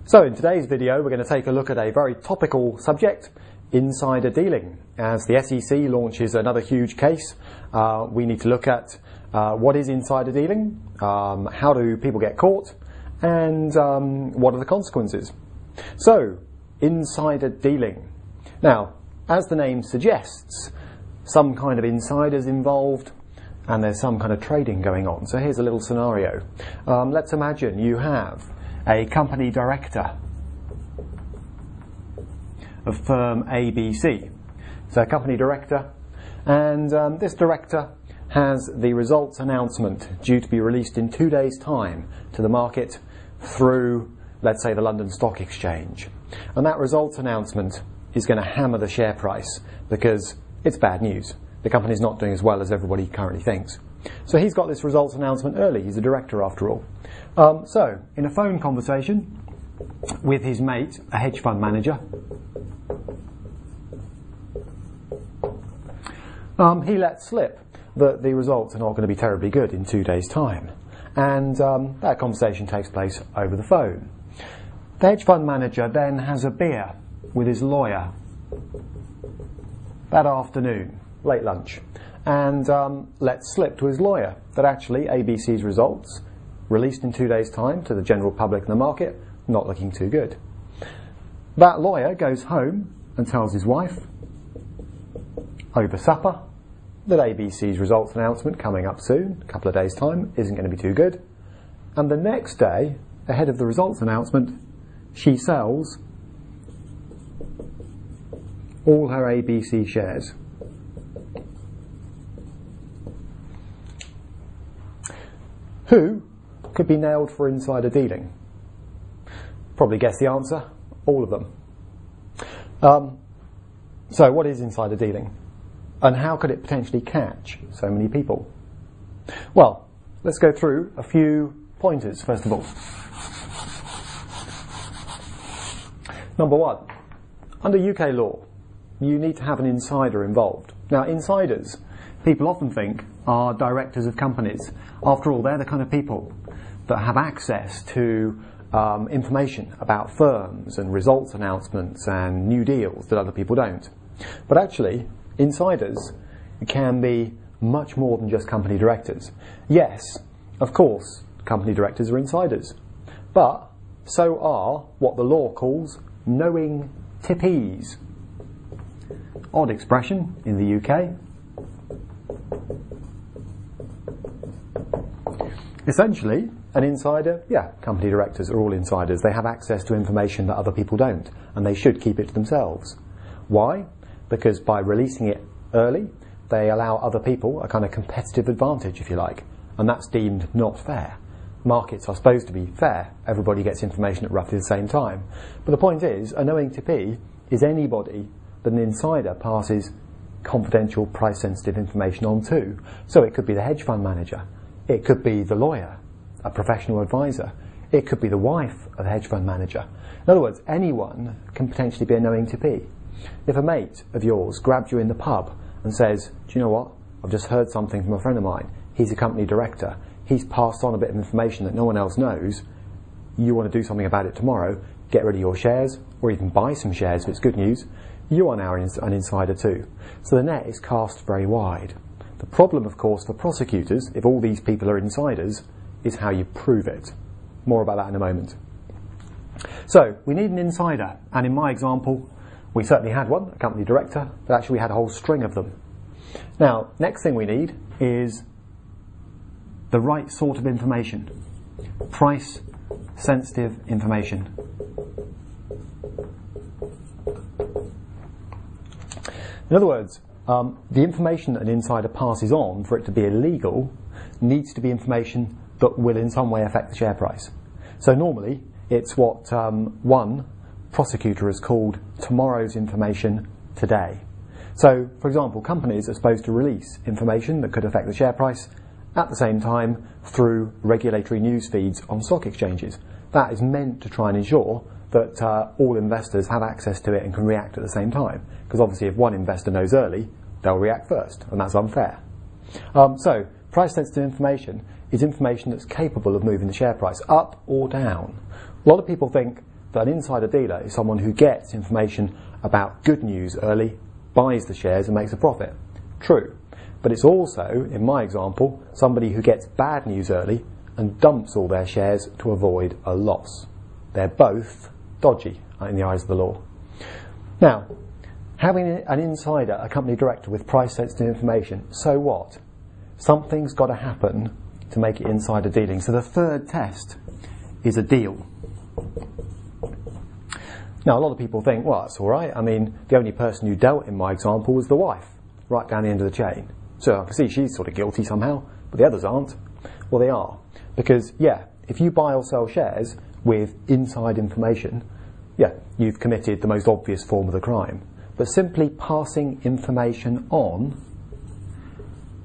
So in today's video we're going to take a look at a very topical subject, insider dealing. As the SEC launches another huge case, we need to look at what is insider dealing, how do people get caught, and what are the consequences. So, insider dealing. Now, as the name suggests, some kind of insiders involved and there's some kind of trading going on. So here's a little scenario. Let's imagine you have a company director of firm ABC. So a company director, and this director has the results announcement due to be released in 2 days' time to the market through, let's say, the London Stock Exchange. And that results announcement is going to hammer the share price because it's bad news. The company's not doing as well as everybody currently thinks. So he's got this results announcement early. He's a director after all. So, in a phone conversation with his mate, a hedge fund manager, he lets slip that the results are not going to be terribly good in 2 days' time. And that conversation takes place over the phone. The hedge fund manager then has a beer with his lawyer that afternoon, late lunch, and lets slip to his lawyer that actually ABC's results, released in 2 days' time to the general public and the market, not looking too good. That lawyer goes home and tells his wife over supper that ABC's results announcement coming up soon, a couple of days' time, isn't going to be too good. And the next day, ahead of the results announcement, she sells all her ABC shares. Who could be nailed for insider dealing? Probably guess the answer, all of them. So what is insider dealing? And how could it potentially catch so many people? Well, let's go through a few pointers first of all. Number one, under UK law, you need to have an insider involved. Now, insiders, people often think, are directors of companies. After all, they're the kind of people that have access to information about firms and results announcements and new deals that other people don't. But actually, insiders can be much more than just company directors. Yes, of course, company directors are insiders, but so are what the law calls knowing tippees. Odd expression in the UK. Essentially, an insider, company directors are all insiders. They have access to information that other people don't, and they should keep it to themselves. Why? Because by releasing it early, they allow other people a kind of competitive advantage, if you like, and that's deemed not fair. Markets are supposed to be fair. Everybody gets information at roughly the same time. But the point is, a knowing tippee is anybody that an insider passes confidential, price-sensitive information on to. So it could be the hedge fund manager. It could be the lawyer, a professional advisor. It could be the wife of the hedge fund manager. In other words, anyone can potentially be a knowing tippee. If a mate of yours grabs you in the pub and says, do you know what, I've just heard something from a friend of mine, he's a company director, he's passed on a bit of information that no one else knows, you want to do something about it tomorrow, get rid of your shares, or even buy some shares if it's good news, you are now an insider too. So the net is cast very wide. The problem, of course, for prosecutors, if all these people are insiders, is how you prove it. More about that in a moment. So, we need an insider, and in my example, we certainly had one, a company director, but actually we had a whole string of them. Now, next thing we need is the right sort of information. Price-sensitive information. In other words, the information that an insider passes on for it to be illegal needs to be information that will in some way affect the share price. So normally it's what one prosecutor has called tomorrow's information today. So, for example, companies are supposed to release information that could affect the share price at the same time through regulatory news feeds on stock exchanges. That is meant to try and ensure that all investors have access to it and can react at the same time. Because obviously if one investor knows early, they'll react first, and that's unfair. So, price-sensitive information is information that's capable of moving the share price up or down. A lot of people think that an insider dealer is someone who gets information about good news early, buys the shares and makes a profit. True. But it's also, in my example, somebody who gets bad news early and dumps all their shares to avoid a loss. They're both dodgy in the eyes of the law. Now, having an insider, a company director with price-sensitive information, so what? Something's got to happen to make it insider dealing. So the third test is a deal. Now, a lot of people think, well, that's all right. I mean, the only person who dealt in my example was the wife, right down the end of the chain. So I can see she's sort of guilty somehow, but the others aren't. Well, they are. Because, yeah, if you buy or sell shares with inside information, yeah, you've committed the most obvious form of the crime. But simply passing information on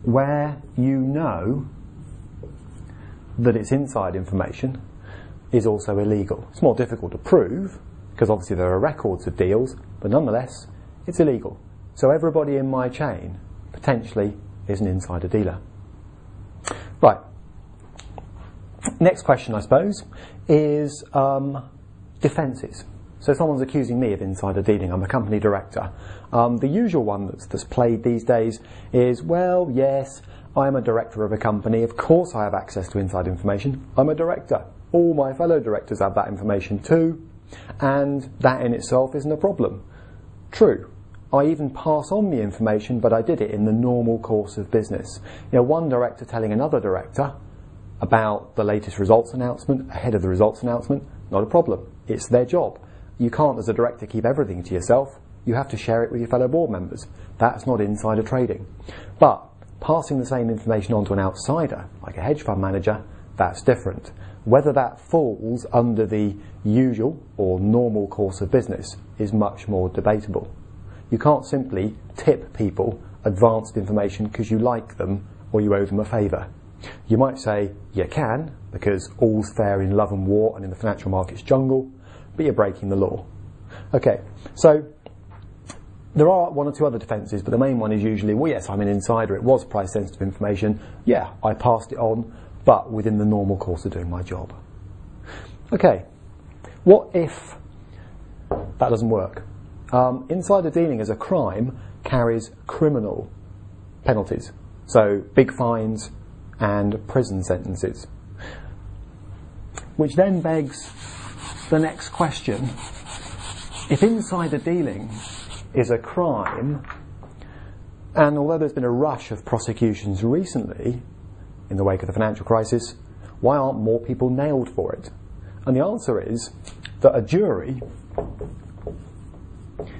where you know that it's inside information is also illegal. It's more difficult to prove, because obviously there are records of deals, but nonetheless, it's illegal. So everybody in my chain potentially is an insider dealer. Right. Next question, I suppose, is defences. So someone's accusing me of insider dealing. I'm a company director. The usual one that's played these days is, well, yes, I'm a director of a company. Of course I have access to inside information. I'm a director. All my fellow directors have that information too. And that in itself isn't a problem. True. I even pass on the information, but I did it in the normal course of business. You know, one director telling another director about the latest results announcement ahead of the results announcement, not a problem. It's their job. You can't, as a director, keep everything to yourself. You have to share it with your fellow board members. That's not insider trading. But passing the same information on to an outsider, like a hedge fund manager, that's different. Whether that falls under the usual or normal course of business is much more debatable. You can't simply tip people advanced information because you like them or you owe them a favour. You might say you can, because all's fair in love and war and in the financial markets jungle, but you're breaking the law. Okay, so there are one or two other defences, but the main one is usually, well, yes, I'm an insider, it was price-sensitive information, yeah, I passed it on, but within the normal course of doing my job. Okay, what if that doesn't work? Insider dealing as a crime carries criminal penalties, so big fines and prison sentences. Which then begs the next question. If insider dealing is a crime, and although there's been a rush of prosecutions recently in the wake of the financial crisis, why aren't more people nailed for it? And the answer is that a jury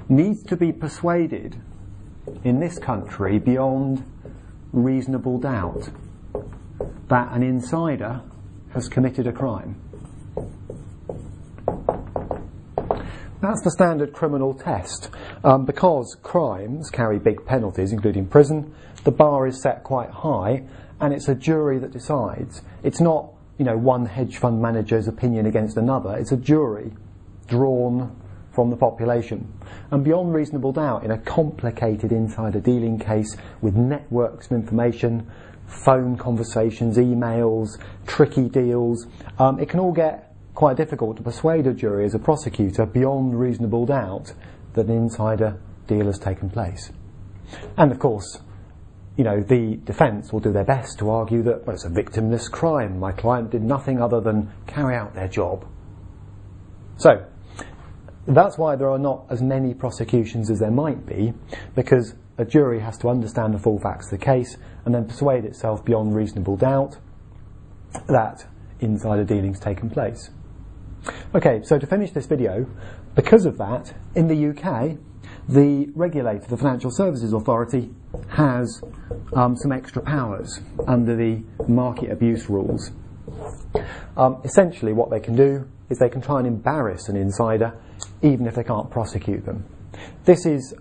needs to be persuaded in this country beyond reasonable doubt that an insider has committed a crime. That's the standard criminal test. Because crimes carry big penalties, including prison, the bar is set quite high, and it's a jury that decides. It's not, one hedge fund manager's opinion against another. It's a jury drawn from the population. And beyond reasonable doubt, in a complicated insider dealing case with networks of information, phone conversations, emails, tricky deals, it can all get quite difficult to persuade a jury as a prosecutor beyond reasonable doubt that an insider deal has taken place. And of course, the defence will do their best to argue that it's a victimless crime. My client did nothing other than carry out their job. So, that's why there are not as many prosecutions as there might be, because a jury has to understand the full facts of the case and then persuade itself beyond reasonable doubt that insider dealing's taken place. Okay, so to finish this video, because of that, in the UK, the regulator, the Financial Services Authority, has some extra powers under the market abuse rules. Essentially what they can do is they can try and embarrass an insider even if they can't prosecute them. This is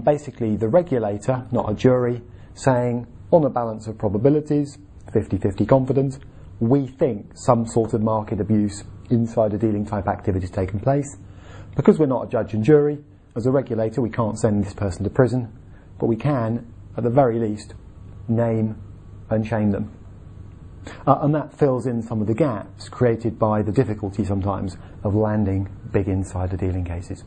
basically the regulator, not a jury, saying, on a balance of probabilities, 50-50 confidence, we think some sort of market abuse, insider dealing type activity has taken place. Because we're not a judge and jury, as a regulator we can't send this person to prison, but we can, at the very least, name and shame them. And that fills in some of the gaps created by the difficulty sometimes of landing big insider dealing cases.